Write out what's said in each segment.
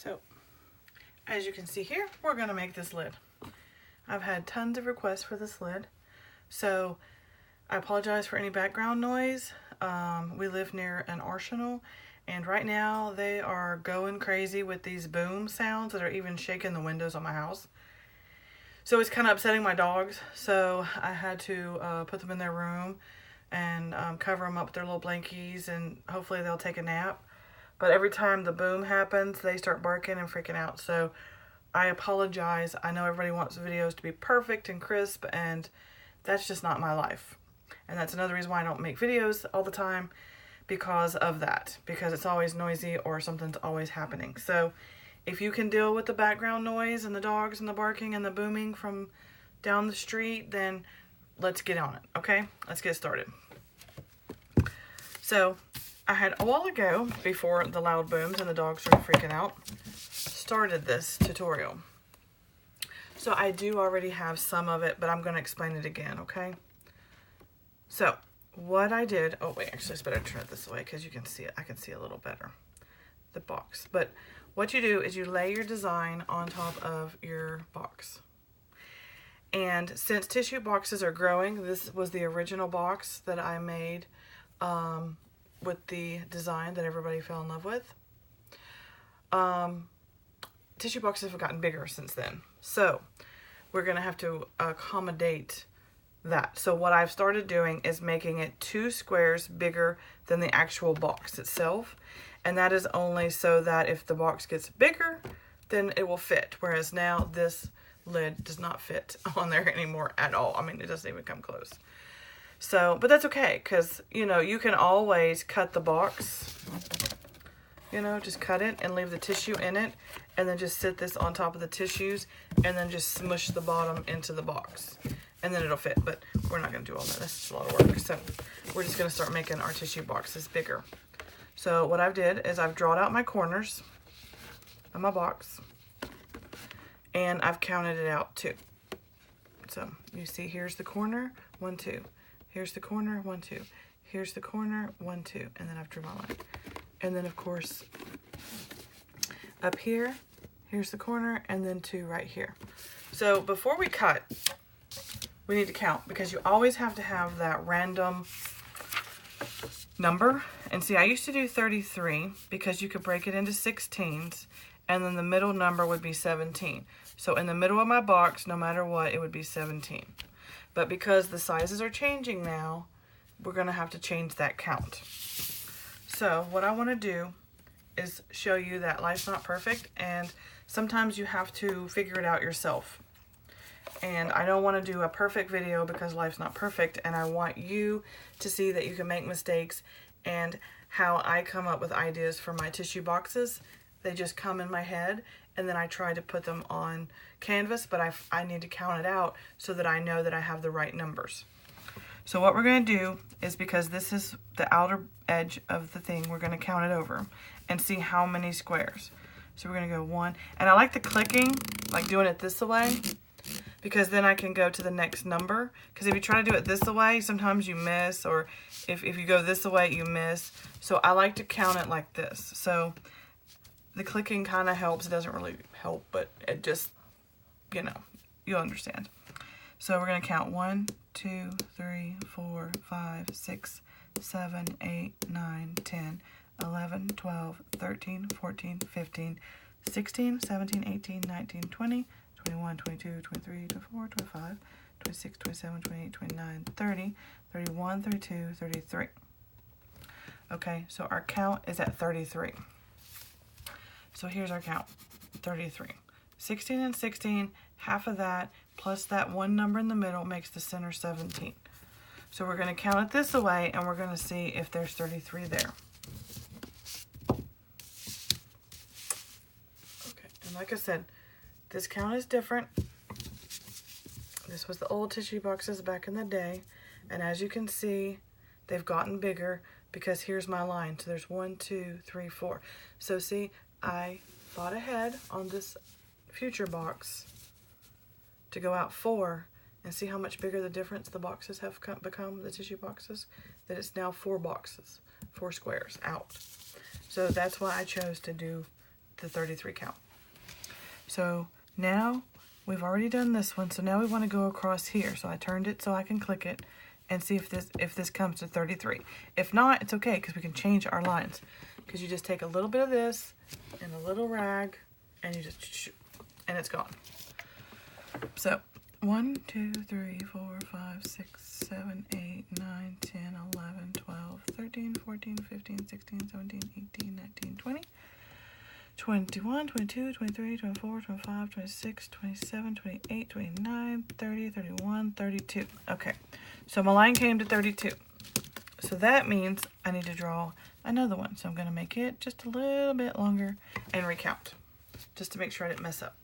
So, as you can see here, we're going to make this lid. I've had tons of requests for this lid, so I apologize for any background noise. We live near an arsenal, and right now they are going crazy with these boom sounds that are even shaking the windows on my house. So it's kind of upsetting my dogs, so I had to put them in their room and cover them up with their little blankies, and hopefully they'll take a nap. But every time the boom happens, they start barking and freaking out. So I apologize. I know everybody wants videos to be perfect and crisp, and that's just not my life. And that's another reason why I don't make videos all the time, because of that. Because it's always noisy or something's always happening. So if you can deal with the background noise and the dogs and the barking and the booming from down the street, then let's get on it, okay? Let's get started. So I had a while ago, before the loud booms and the dogs started freaking out, started this tutorial. So I do already have some of it, but I'm going to explain it again, okay? So what I did, oh wait, actually it's better to turn it this way because you can see it. I can see a little better, the box. But what you do is you lay your design on top of your box. And since tissue boxes are growing, this was the original box that I made with the design that everybody fell in love with. Tissue boxes have gotten bigger since then. So we're going to have to accommodate that. So what I've started doing is making it 2 squares bigger than the actual box itself. And that is only so that if the box gets bigger, then it will fit. Whereas now this lid does not fit on there anymore at all. I mean, it doesn't even come close. So, but that's okay, because, you know, you can always cut the box, you know, just cut it and leave the tissue in it, and then just sit this on top of the tissues, and then just smush the bottom into the box, and then it'll fit. But we're not going to do all that. That's just a lot of work. So we're just going to start making our tissue boxes bigger. So what I've did is I've drawn out my corners of my box, and I've counted it out too. So you see, here's the corner, 1, 2. Here's the corner, 1, 2. Here's the corner, 1, 2. And then I've drawn my line. And then of course, up here, here's the corner, and then 2 right here. So before we cut, we need to count, because you always have to have that random number. And see, I used to do 33 because you could break it into 16s, and then the middle number would be 17. So in the middle of my box, no matter what, it would be 17. But because the sizes are changing now, we're going to have to change that count. So what I want to do is show you that life's not perfect, and sometimes you have to figure it out yourself. And I don't want to do a perfect video because life's not perfect, and I want you to see that you can make mistakes and how I come up with ideas for my tissue boxes. They just come in my head, and then I try to put them on canvas, but I need to count it out so that I know that I have the right numbers. So what we're going to do is, because this is the outer edge of the thing, we're going to count it over and see how many squares. So we're going to go 1, and I like the clicking, like doing it this way, because then I can go to the next number. Because if you try to do it this way, sometimes you miss, or if you go this way, you miss. So I like to count it like this. So the clicking kind of helps. It doesn't really help, but it just, you know, you'll understand. So we're going to count 1, 2, 3, 4, 5, 6, 7, 8, 9, 10, 11, 12, 13, 14, 15, 16, 17, 18, 19, 20, 21, 22, 23, 24, 25, 26, 27, 28, 29, 30, 31, 32, 33. Okay, so our count is at 33. So here's our count, 33. 16 and 16, half of that, plus that one number in the middle makes the center 17. So we're going to count it this way, and we're going to see if there's 33 there. Okay, and like I said, this count is different. This was the old tissue boxes back in the day, and as you can see, they've gotten bigger because here's my line. So there's 1, 2, 3, 4. So see, I thought ahead on this future box to go out 4, and see how much bigger the difference the boxes have become, the tissue boxes, that it's now 4 boxes, 4 squares out. So that's why I chose to do the 33 count. So now we've already done this one, so now we want to go across here. So I turned it so I can click it and see if this comes to 33. If not, it's okay because we can change our lines. Because you just take a little bit of this and a little rag and you just shoot, and it's gone. So 1, 2, 3, 4, 5, 6, 7, 8, 9, 10, 11, 12, 13, 14, 15, 16, 17, 18, 19, 20, 21, 22, 23, 24, 25, 26, 27, 28, 29, 30, 31, 32. Okay, so my line came to 32. So that means I need to draw another one. So I'm going to make it just a little bit longer and recount, just to make sure I didn't mess up.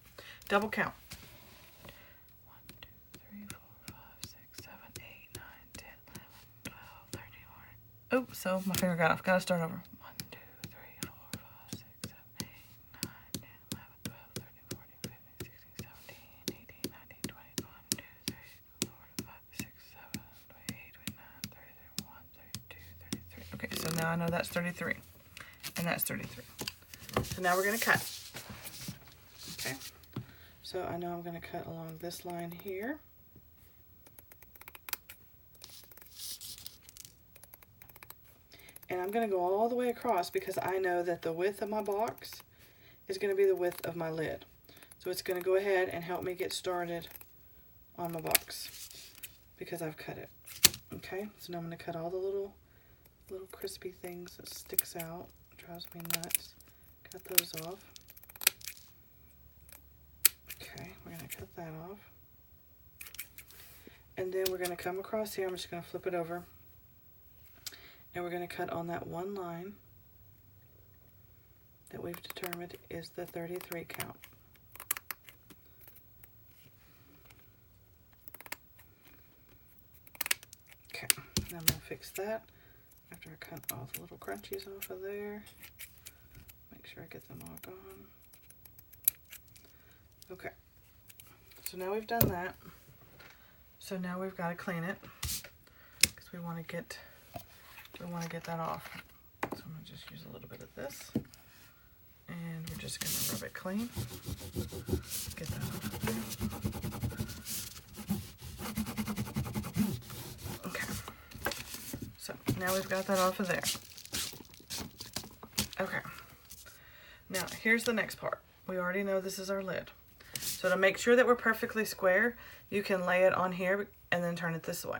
Double count. 1, 2, 3, 4, 5, 6, 7, 8, 9, 10, 11, 12, 13, 14. Oh, so my finger got off. Got to start over. 1, 2, 3, 4, 5, 6, 7, 8, 9, 10, 11, 12, 13, 14, 15, 16, 17, 18, 19, 20, 21, 2, 3, 4, 5, 6, 7, 28, 29, 30, 31, 32, 33. Okay, so now I know that's 33. And that's 33. So now we're going to cut. Okay. So I know I'm going to cut along this line here. And I'm going to go all the way across because I know that the width of my box is going to be the width of my lid. So it's going to go ahead and help me get started on my box because I've cut it. Okay, so now I'm going to cut all the little crispy things that sticks out. Drives me nuts. Cut those off. Okay, we're going to cut that off. And then we're going to come across here. I'm just going to flip it over. And we're going to cut on that one line that we've determined is the 33 count. Okay, now I'm going to fix that after I cut all the little crunchies off of there. Make sure I get them all gone. Okay, so now we've done that. So now we've got to clean it because we want to get that off. So I'm going to just use a little bit of this and we're just going to rub it clean. Get that off of there. Okay, so now we've got that off of there. Okay, now here's the next part. We already know this is our lid. So to make sure that we're perfectly square, you can lay it on here and then turn it this way.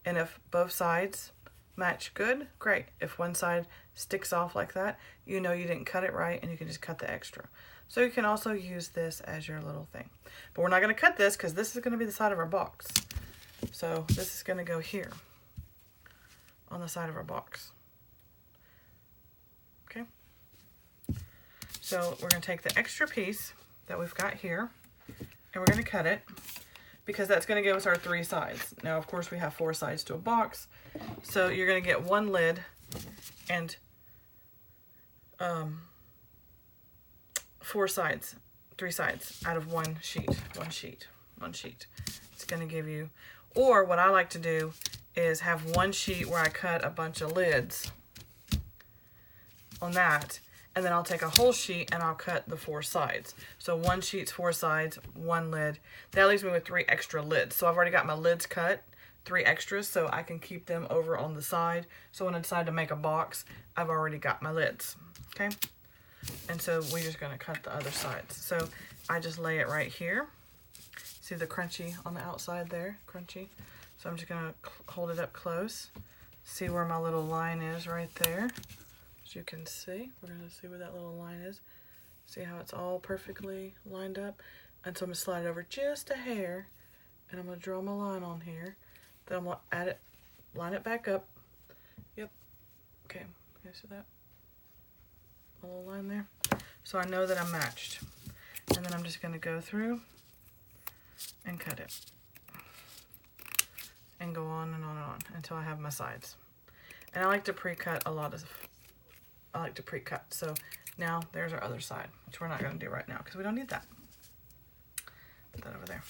And if both sides match good, great. If one side sticks off like that, you know you didn't cut it right and you can just cut the extra. So you can also use this as your little thing. But we're not going to cut this because this is going to be the side of our box. So this is going to go here on the side of our box. Okay. So we're going to take the extra piece that we've got here and we're going to cut it because that's going to give us our 3 sides. Now, of course, we have 4 sides to a box. So you're going to get one lid and 3 sides out of one sheet. It's going to give you, or what I like to do is have one sheet where I cut a bunch of lids on that, and then I'll take a whole sheet and I'll cut the 4 sides. So one sheet's 4 sides, one lid. That leaves me with 3 extra lids. So I've already got my lids cut, 3 extras, so I can keep them over on the side. So when I decide to make a box, I've already got my lids, okay? And so we're just gonna cut the other sides. So I just lay it right here. See the crunchy on the outside there, crunchy? So I'm just gonna hold it up close. See where my little line is right there. As you can see, we're gonna see where that little line is. See how it's all perfectly lined up? And so I'm gonna slide it over just a hair and I'm gonna draw my line on here. Then I'm gonna add it, line it back up. Yep, okay, you see that? A little line there. So I know that I'm matched. And then I'm just gonna go through and cut it. And go on and on and on until I have my sides. And I like to pre-cut so now there's our other side, which we're not going to do right now because we don't need that. Put that over there.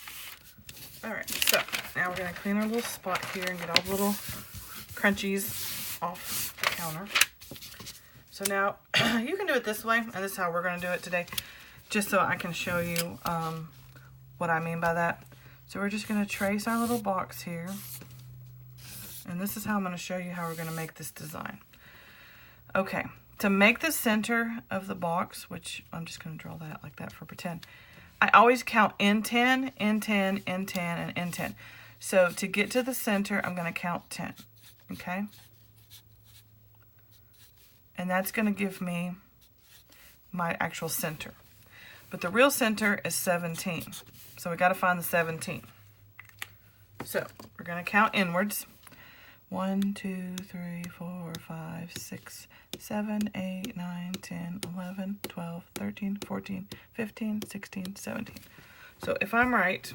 Alright, so now we're going to clean our little spot here and get all the little crunchies off the counter. So now you can do it this way, and this is how we're going to do it today, just so I can show you what I mean by that. So we're just going to trace our little box here, and this is how I'm going to show you how we're going to make this design. Okay, to make the center of the box, which I'm just going to draw that like that for pretend, I always count in 10, in 10, in 10, and in 10. So to get to the center, I'm going to count 10, okay? And that's going to give me my actual center. But the real center is 17. So we got to find the 17. So we're going to count inwards. 1, 2, 3, 4, 5, 6, 7, 8, 9, 10, 11, 12, 13, 14, 15, 16, 17. So if I'm right,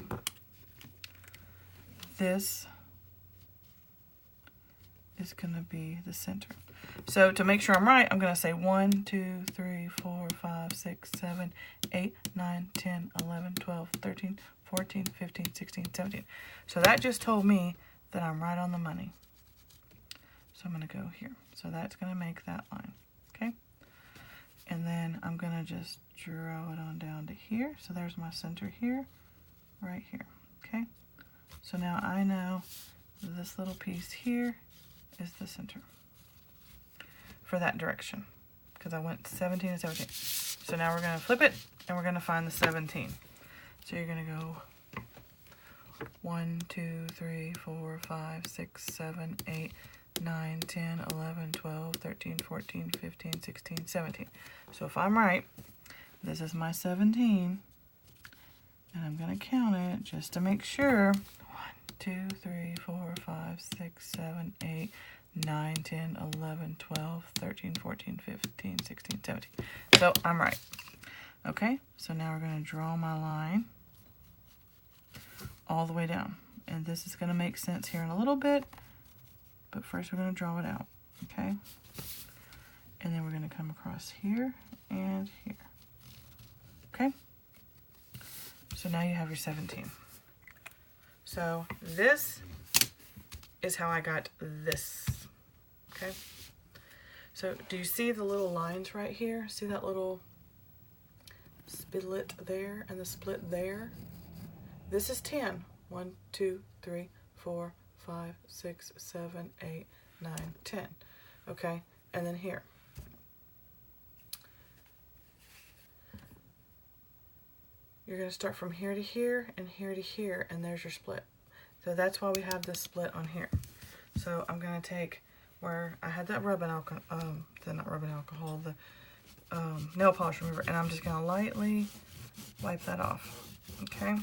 this is going to be the center. So to make sure I'm right, I'm going to say 1, 2, 3, 4, 5, 6, 7, 8, 9, 10, 11, 12, 13, 14, 15, 16, 17. So that just told me that I'm right on the money. So I'm going to go here. So that's going to make that line, okay? And then I'm going to just draw it on down to here. So there's my center here, right here, okay? So now I know this little piece here is the center for that direction, because I went 17 and 17. So now we're going to flip it, and we're going to find the 17. So you're going to go 1, 2, 3, 4, 5, 6, 7, 8, 9, 10, 11, 12, 13, 14, 15, 16, 17. So if I'm right, this is my 17, and I'm going to count it just to make sure. 1, 2, 3, 4, 5, 6, 7, 8, 9, 10, 11, 12, 13, 14, 15, 16, 17. So I'm right. Okay, so now we're going to draw my line all the way down. And this is going to make sense here in a little bit, but first we're going to draw it out. Okay, and then we're going to come across here and here. Okay, so now you have your 17. So this is how I got this. Okay, so do you see the little lines right here? See that little split there and the split there? This is 10. 1, 2, 3, 4, 5, 6, 7, 8, 9, 10. Okay, and then here. You're going to start from here to here and here to here, and there's your split. So that's why we have this split on here. So I'm going to take where I had that rubbing alcohol, the nail polish remover, and I'm just going to lightly wipe that off, okay?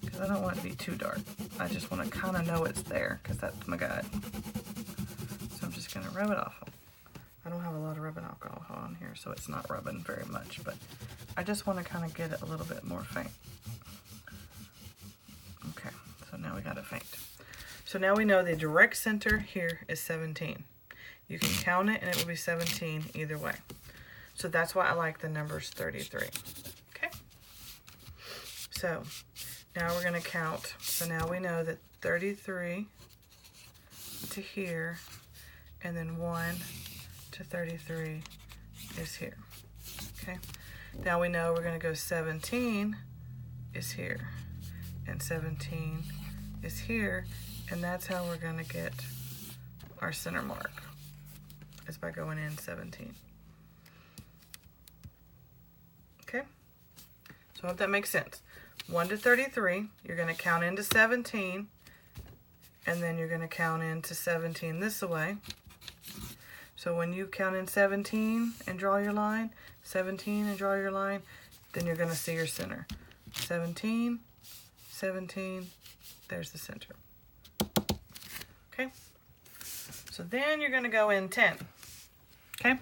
Because I don't want it to be too dark. I just want to kind of know it's there, because that's my guide. So I'm just going to rub it off. I don't have a lot of rubbing alcohol on here, so it's not rubbing very much, but I just want to kind of get it a little bit more faint. Okay, so now we got it faint. So now we know the direct center here is 17. You can count it and it will be 17 either way. So that's why I like the numbers 33. Okay? So now we're going to count. So now we know that 33 to here, and then 1 to 33 is here. Okay? Now we know we're going to go 17 is here, and 17 is here, and that's how we're going to get our center mark, is by going in 17. Okay? So I hope that makes sense. 1 to 33, you're going to count into 17, and then you're going to count into 17 this way. So when you count in 17 and draw your line, 17 and draw your line, then you're going to see your center. 17, 17, there's the center. Okay? So then you're going to go in 10. Okay?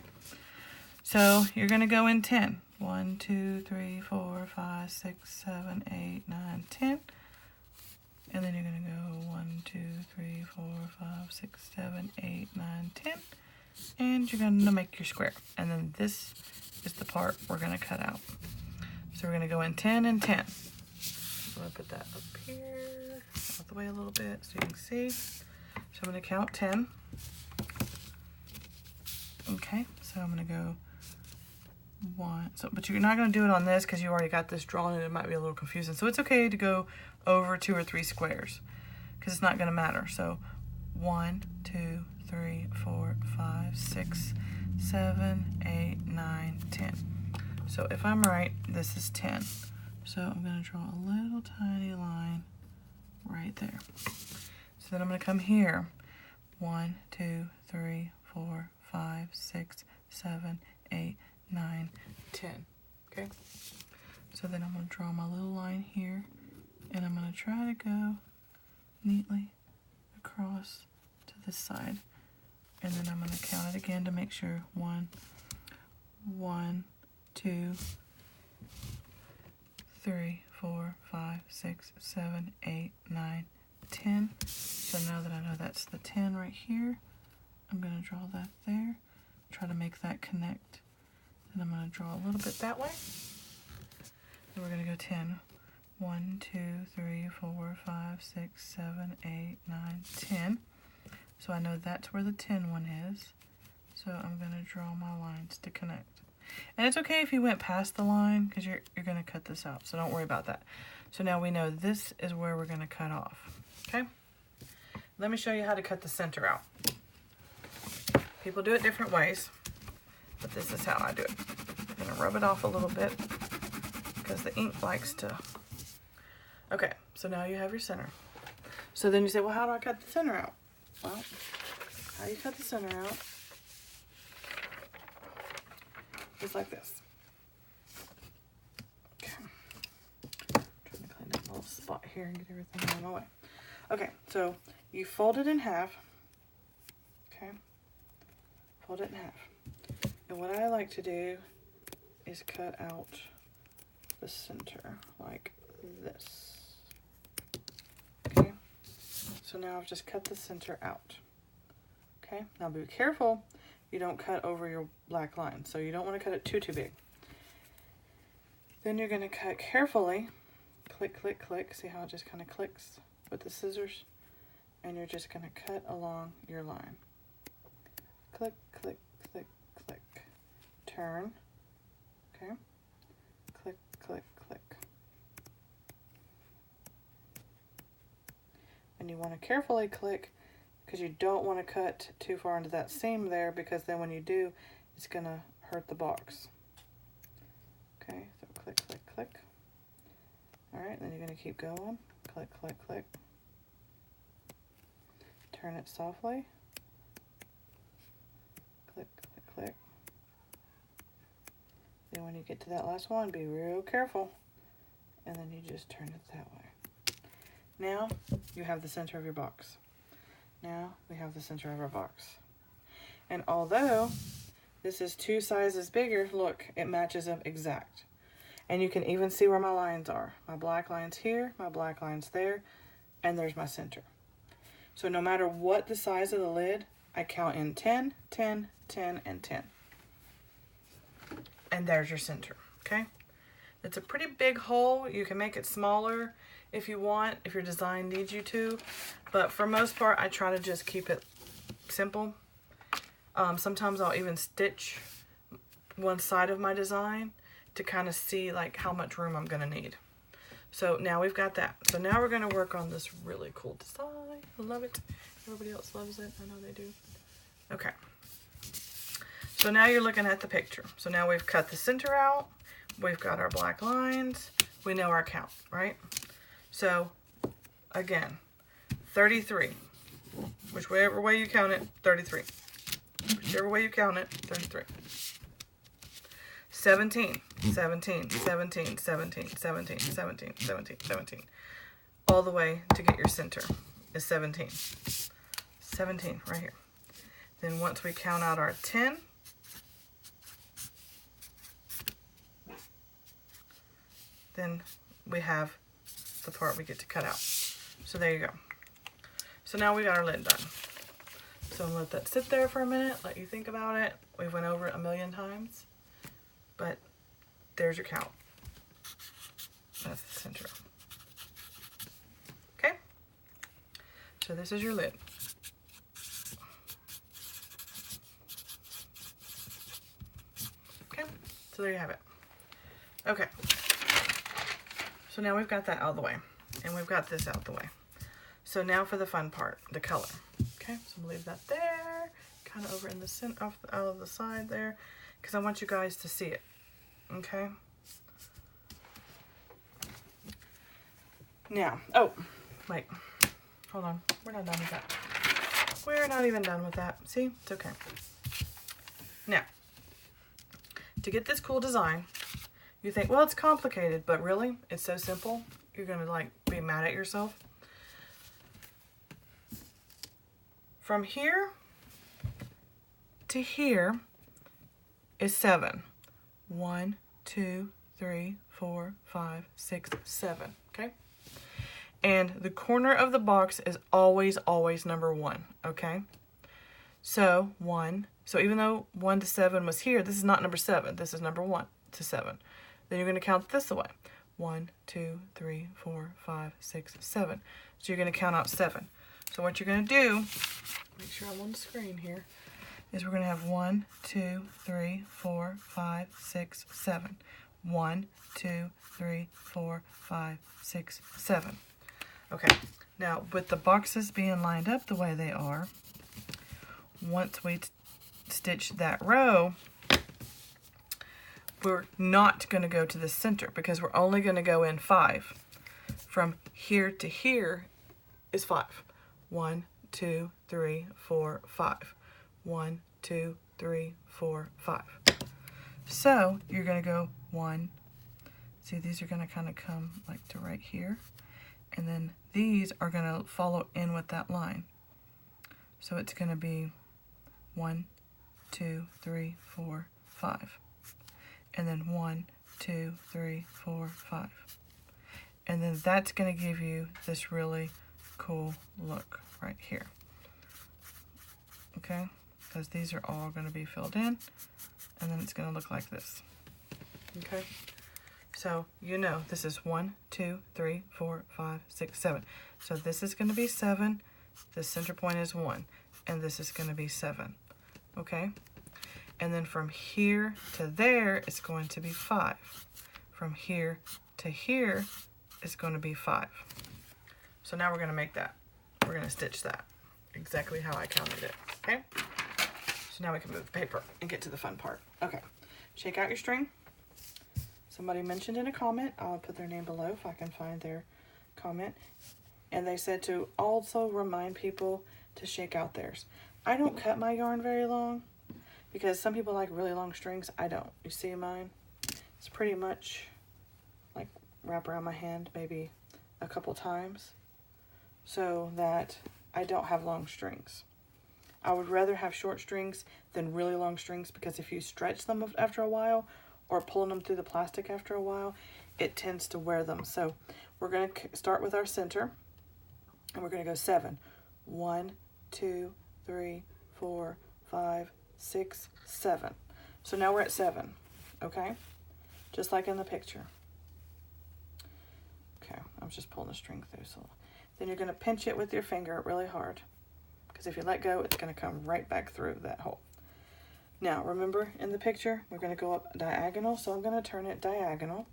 So you're going to go in 10. 1, 2, 3, 4, 5, 6, 7, 8, 9, 10. And then you're going to go 1, 2, 3, 4, 5, 6, 7, 8, 9, 10. And you're going to make your square. And then this is the part we're going to cut out. So we're going to go in 10 and 10. So I'm going to put that up here, out the way a little bit so you can see. So I'm going to count 10. Okay, so I'm gonna go 1. So, but you're not gonna do it on this because you already got this drawn and it might be a little confusing. So it's okay to go over 2 or 3 squares because it's not gonna matter. So 1, 2, 3, 4, 5, 6, 7, 8, 9, 10. So if I'm right, this is 10. So I'm gonna draw a little tiny line right there. So then I'm gonna come here. 1, 2, 3, 4, 5, 6, 7, 8, 9, 10. Okay? So then I'm going to draw my little line here, and I'm going to try to go neatly across to this side. And then I'm going to count it again to make sure. 1, 2, 3, 4, 5, 6, 7, 8, 9, 10. So now that I know that's the 10 right here, I'm going to draw that there. Try to make that connect. And I'm going to draw a little bit that way. And we're going to go 10. 1, 2, 3, 4, 5, 6, 7, 8, 9, 10. So I know that's where the 10 one is. So I'm going to draw my lines to connect. And it's okay if you went past the line because you're going to cut this out. So don't worry about that. So now we know this is where we're going to cut off. Okay? Let me show you how to cut the center out. People do it different ways, but this is how I do it. I'm going to rub it off a little bit because the ink likes to. Okay, so now you have your center. So then you say, well, how do I cut the center out? Well, how you cut the center out, just like this. Okay. I'm trying to clean that little spot here and get everything out of my way. Okay, so you fold it in half. Okay. Fold it in half. And what I like to do is cut out the center like this. Okay. So now I've just cut the center out. Okay. Now be careful you don't cut over your black line. So you don't want to cut it too big. Then you're going to cut carefully. Click, click, click. See how it just kind of clicks with the scissors? And you're just going to cut along your line. Click, click, click, click. Turn. Okay. Click, click, click. And you want to carefully click because you don't want to cut too far into that seam there because then when you do, it's going to hurt the box. Okay, so click, click, click. All right, then you're going to keep going. Click, click, click. Turn it softly. Click, click, click. Then when you get to that last one, be real careful. And then you just turn it that way. Now you have the center of your box. Now we have the center of our box. And although this is 2 sizes bigger, look, it matches up exact. And you can even see where my lines are. My black line's here, my black line's there, and there's my center. So no matter what the size of the lid, I count in 10, 10, 10, and 10. And there's your center, okay? It's a pretty big hole. You can make it smaller if you want, if your design needs you to. But for most part, I try to just keep it simple. Sometimes I'll even stitch one side of my design to kind of see like how much room I'm gonna need. So now we've got that. So now we're gonna work on this really cool design. I love it. Everybody else loves it. I know they do. Okay. So now you're looking at the picture. So now we've cut the center out. We've got our black lines. We know our count, right? So again, 33. Whichever way you count it, 33. Whichever way you count it, 33. 17, 17, 17, 17, 17, 17, 17, 17. All the way to get your center is 17. 17 right here. Then once we count out our 10, then we have the part we get to cut out. So there you go. So now we got our lid done. So I'm gonna let that sit there for a minute, let you think about it. We went over it a million times, but there's your count. That's the center. Okay? So this is your lid. So there you have it. Okay. So now we've got that out of the way. And we've got this out of the way. So now for the fun part, the color. Okay, so I'm gonna leave that there, kind of over in the center, out of the side there, because I want you guys to see it. Okay. Now, oh, wait, hold on. We're not done with that. We're not even done with that. See, it's okay. Now, to get this cool design, you think, well, it's complicated, but really, it's so simple. You're gonna like be mad at yourself. From here to here is 7. 1, 2, 3, 4, 5, 6, 7. Okay? And the corner of the box is always, always number 1. Okay? So 1. So even though 1 to 7 was here, this is not number 7. This is number 1 to 7. Then you're going to count this away. 1, 2, 3, 4, 5, 6, 7. So you're going to count out 7. So what you're going to do, make sure I'm on the screen here, is we're going to have 1, 2, 3, 4, 5, 6, 7. 1, 2, 3, 4, 5, 6, 7. Okay, now with the boxes being lined up the way they are, once we stitch that row, we're not going to go to the center because we're only going to go in 5. From here to here is 5. 1, 2, 3, 4, 5. 1, 2, 3, 4, 5. So you're going to go 1. See, these are going to kind of come like to right here. And then these are going to follow in with that line. So it's going to be 1, 2, 3, 4, 5. And then 1, 2, 3, 4, 5. And then that's going to give you this really cool look right here. Okay? Because these are all going to be filled in. And then it's going to look like this. Okay? So, you know, this is 1, 2, 3, 4, 5, 6, 7. So this is going to be 7. The center point is 1. And this is going to be 7. Okay? And then from here to there, it's going to be 5. From here to here, it's going to be 5. So now we're going to make that. We're going to stitch that exactly how I counted it. Okay? So now we can move the paper and get to the fun part. Okay. Shake out your string. Somebody mentioned in a comment, I'll put their name below if I can find their comment. And they said to also remind people to shake out theirs. I don't cut my yarn very long because some people like really long strings. I don't. You see mine? It's pretty much like wrap around my hand maybe a couple times so that I don't have long strings. I would rather have short strings than really long strings because if you stretch them after a while or pulling them through the plastic after a while, it tends to wear them. So we're going to start with our center and we're going to go 7. 1, 2, 3, 4, 5, 6, 7. So now we're at 7, okay? Just like in the picture. Okay, I'm just pulling the string through. So then you're going to pinch it with your finger really hard because if you let go, it's going to come right back through that hole. Now, remember in the picture, we're going to go up diagonal. So I'm going to turn it diagonal,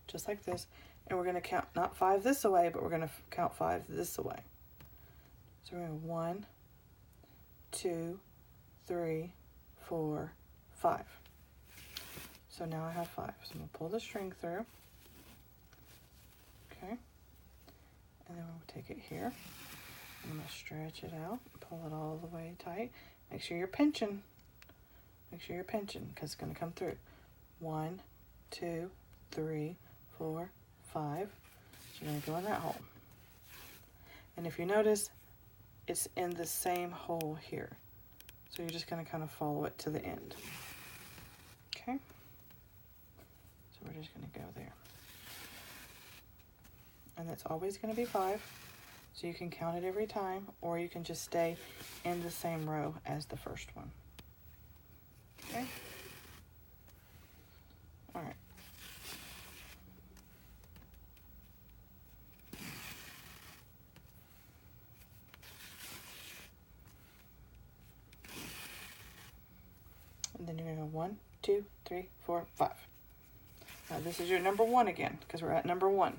just like this. And we're going to count not 5 this way, but we're going to count 5 this way. So we're going to 1, 2, 3, 4, 5. So now I have 5. So I'm going to pull the string through. Okay. And then we'll take it here. I'm going to stretch it out, pull it all the way tight. Make sure you're pinching. Make sure you're pinching because it's going to come through. 1, 2, 3, 4, 5. So you're going to go in that hole. And if you notice, it's in the same hole here. So you're just going to kind of follow it to the end. Okay? So we're just going to go there. And that's always going to be 5. So you can count it every time, or you can just stay in the same row as the first one. Okay? All right. And then you're going to go 1, 2, 3, 4, 5. Now this is your number 1 again, because we're at number 1,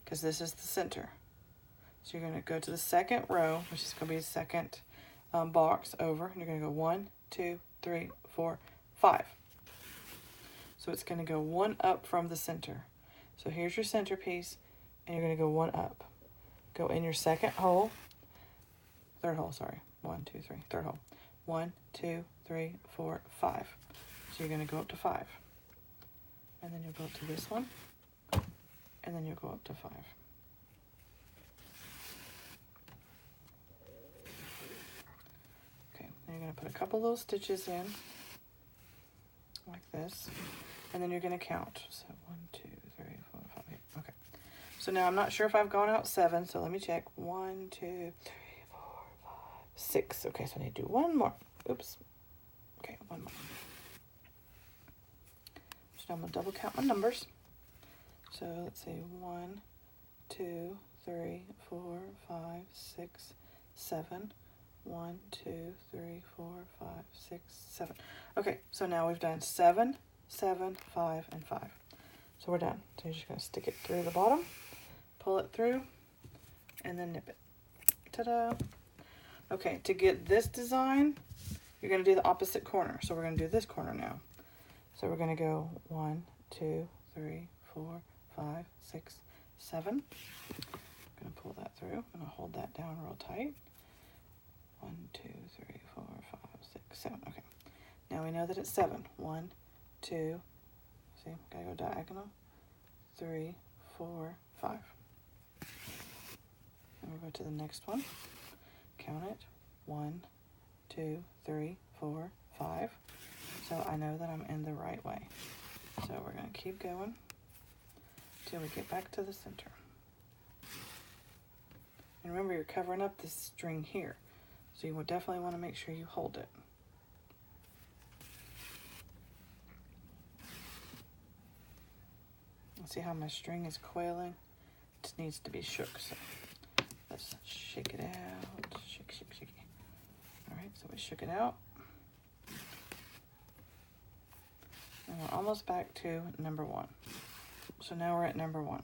because this is the center. So you're going to go to the second row, which is going to be the second box over, and you're going to go 1, 2, 3, 4, 5. So it's going to go 1 up from the center. So here's your centerpiece, and you're going to go 1 up. Go in your second hole, third hole, sorry. 1, 2, 3, third hole. 1, 2, 3, 4, 5. So you're going to go up to 5. And then you'll go up to this one, and then you'll go up to 5. Okay, then you're going to put a couple little stitches in, like this, and then you're going to count. So 1, 2, 3, 4, 5, 8. Okay. So now I'm not sure if I've gone out 7, so let me check. 1, 2, 3, 4, 5, 6. Okay, so I need to do 1 more. Oops. Okay, 1 more. So I'm going to double count my numbers. So let's see, 1, 2, 3, 4, 5, 6, 7. 1, 2, 3, 4, 5, 6, 7. Okay, so now we've done 7, 7, 5, and 5. So we're done. So you're just going to stick it through the bottom, pull it through, and then nip it. Ta-da! Okay, to get this design, you're going to do the opposite corner. So we're going to do this corner now. So we're going to go 1, 2, 3, 4, 5, 6, 7. I'm going to pull that through. I'm going to hold that down real tight. 1, 2, 3, 4, 5, 6, 7. Okay. Now we know that it's 7. 1, 2, see, gotta go diagonal. 3, 4, 5. And we'll go to the next one. Count it. 1, 2, 3, 4, 5. So I know that I'm in the right way. So we're going to keep going till we get back to the center. And remember, you're covering up this string here. So you will definitely want to make sure you hold it. See how my string is coiling? It just needs to be shook. So let's shake it out. Shake, shake, shake. All right, so we shook it out. And we're almost back to number 1. So now we're at number 1.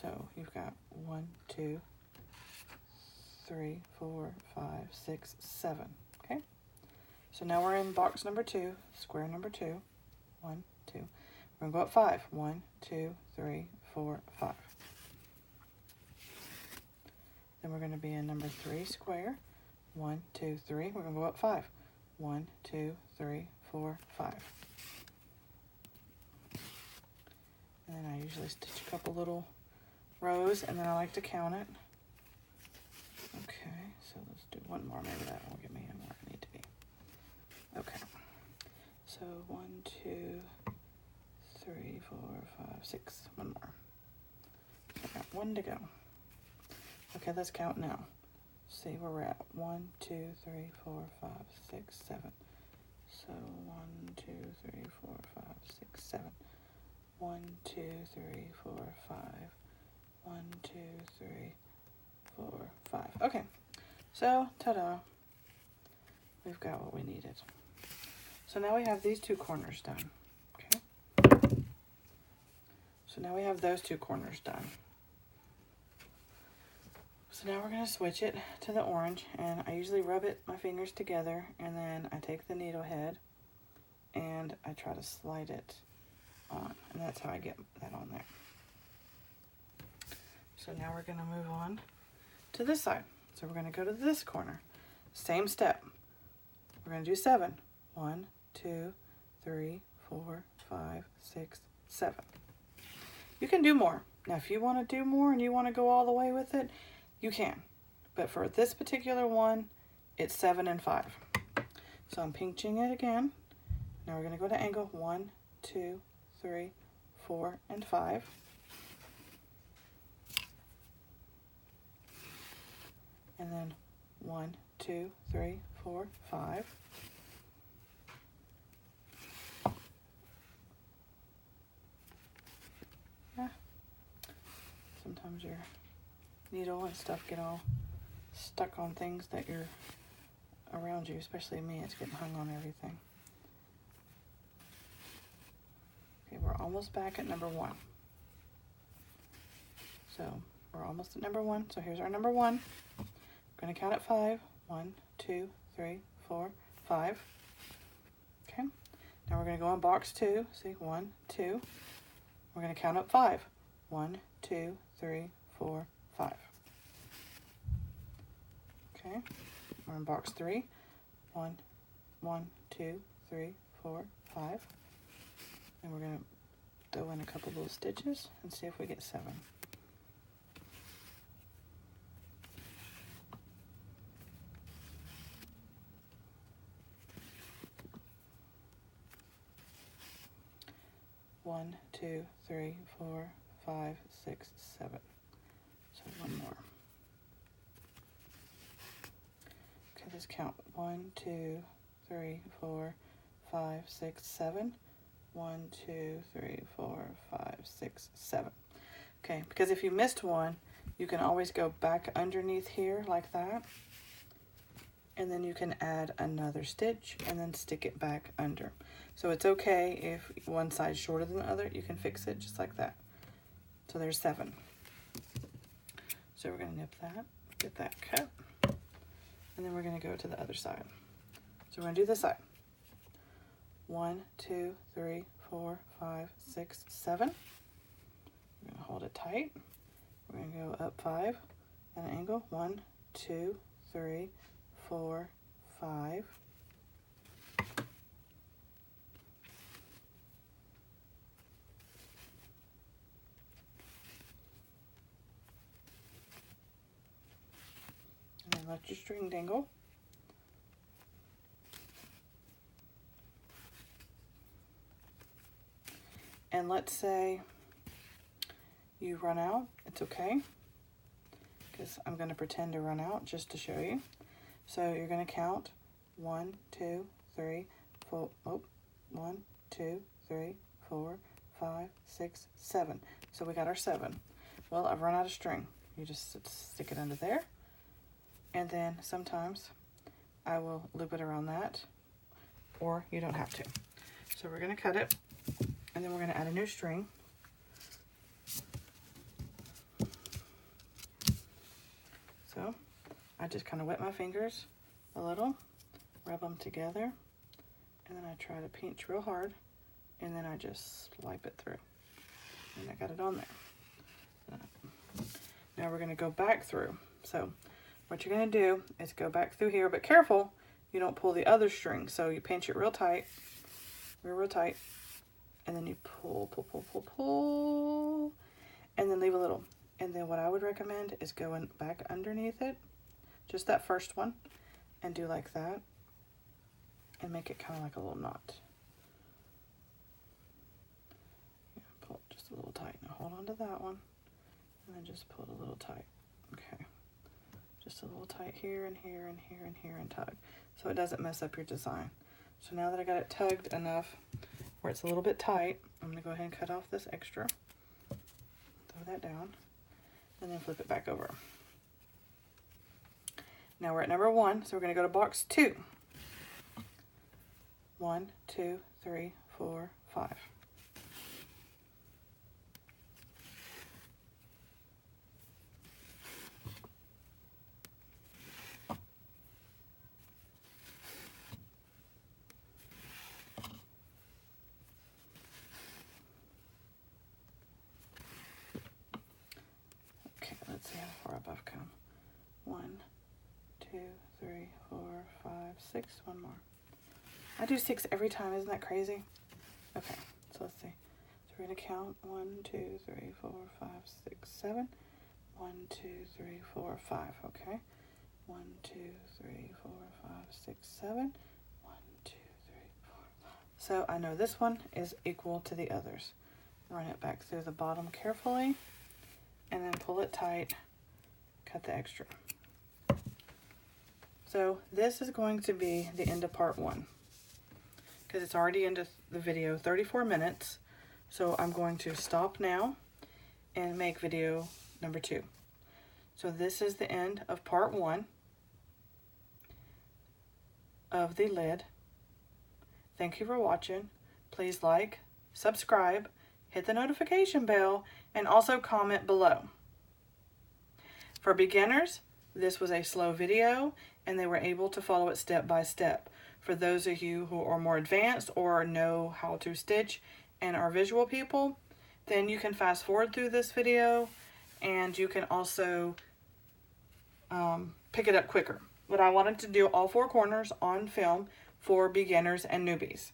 So you've got 1, 2, 3, 4, 5, 6, 7. Okay? So now we're in box number 2, square number 2. 1, 2. We're going to go up 5. 1, 2, 3, 4, 5. Then we're going to be in number 3 square. 1, 2, 3. We're going to go up 5. 1, 2, 3, 4, 5. And then I usually stitch a couple little rows, and then I like to count it. Okay, so let's do one more. Maybe that will get me in where I need to be. Okay, so 1, 2, 3, 4, 5, 6. One more. I got 1 to go. Okay, let's count now. See where we're at. 1, 2, 3, 4, 5, 6, 7. So 1, 2, 3, 4, 5, 6, 7. 1, 2, 3, 4, 5. 1, 2, 3, 4, 5. Okay, so ta-da, we've got what we needed. So now we have these 2 corners done. Okay, so now we have those 2 corners done. So now we're going to switch it to the orange, and I usually rub my fingers together, and then I take the needle head and I try to slide it on, and that's how I get that on there. So now we're going to move on to this side. So we're going to go to this corner. Same step. We're going to do 7. 1, 2, 3, 4, 5, 6, 7. You can do more. Now if you want to do more and you want to go all the way with it, you can. But for this particular one, it's 7 and 5. So I'm pinching it again. Now we're going to go to angle 1, 2, 3, 4, and 5. And then 1, 2, 3, 4, 5. Yeah. Sometimes your needle and stuff get all stuck on things that you're around you, especially me. It's getting hung on everything. almost back at number 1. So we're almost at number 1. So here's our number 1. We're going to count at 5. 1, 2, 3, 4, 5. Okay. Now we're going to go on box 2. See, 1, 2. We're going to count up 5. 1, 2, 3, 4, 5. Okay. We're in box 3. 1, 1, 2, 3, 4, 5. And we're going to throw in a couple little stitches and see if we get 7. One, 2, 3, 4, 5, 6, 7. So one more. Okay, let's count. 1, 2, 3, 4, 5, 6, 7. 1, 2, 3, 4, 5, 6, 7. Okay, because if you missed one, you can always go back underneath here like that. And then you can add another stitch and then stick it back under. So it's okay if one side's shorter than the other, you can fix it just like that. So there's 7. So we're going to nip that, get that cut, and then we're going to go to the other side. So we're going to do this side. 1, 2, 3, 4, 5, 6, 7. We're going to hold it tight. We're going to go up 5 at an angle. 1, 2, 3, 4, 5. And then let your string dangle. And let's say you run out, it's okay, because I'm going to pretend to run out just to show you. So you're going to count 1, 2, 3, 4, 1, 2, 3, 4, 5, 6, 7. So we got our 7. Well, I've run out of string. You just stick it under there. And then sometimes I will loop it around that, or you don't have to. So we're going to cut it, and then we're going to add a new string. So I just kind of wet my fingers a little, rub them together, and then I try to pinch real hard, and then I just swipe it through. And I got it on there. Now we're going to go back through. So what you're going to do is go back through here, but careful you don't pull the other string. So you pinch it real tight, real tight, and then you pull, pull, pull, pull, pull, and then leave a little. And then what I would recommend is going back underneath it, just that first one, and do like that, and make it kind of like a little knot. Yeah, pull it just a little tight. Now hold on to that one, and then just pull it a little tight. Okay, just a little tight here and here and here and here, and tug, so it doesn't mess up your design. So now that I got it tugged enough where it's a little bit tight, I'm going to go ahead and cut off this extra, throw that down, and then flip it back over. Now we're at number 1, so we're going to go to box 2. 1, 2, 3, 4, 5. Okay, let's see how far up I've come. 1, 2, 3, 4, 5, 6. One more. I do 6 every time. Isn't that crazy? Okay, so let's see. So we're going to count 1, 2, 3, 4, 5, 6, 7. 1, 2, 3, 4, 5. Okay. 1, 2, 3, 4, 5, 6, 7. 1, 2, 3, 4, 5. So I know this one is equal to the others. Run it back through the bottom carefully, and then pull it tight. Cut the extra. So this is going to be the end of part 1, because it's already into the video, 34 minutes. So I'm going to stop now and make video number 2. So this is the end of part 1 of the lid. Thank you for watching. Please like, subscribe, hit the notification bell, and also comment below. For beginners, this was a slow video and they were able to follow it step by step. For those of you who are more advanced or know how to stitch and are visual people, then you can fast forward through this video and you can also pick it up quicker. But I wanted to do all four corners on film for beginners and newbies.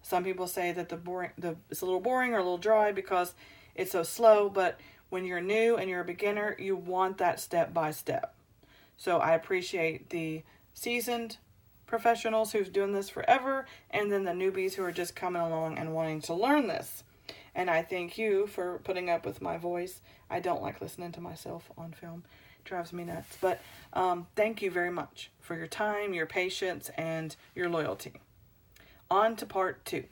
Some people say that it's a little boring or a little dry because it's so slow, but when you're new and you're a beginner, you want that step by step. So I appreciate the seasoned professionals who've doing this forever, and then the newbies who are just coming along and wanting to learn this. And I thank you for putting up with my voice. I don't like listening to myself on film. It drives me nuts. But thank you very much for your time, your patience, and your loyalty. On to part 2.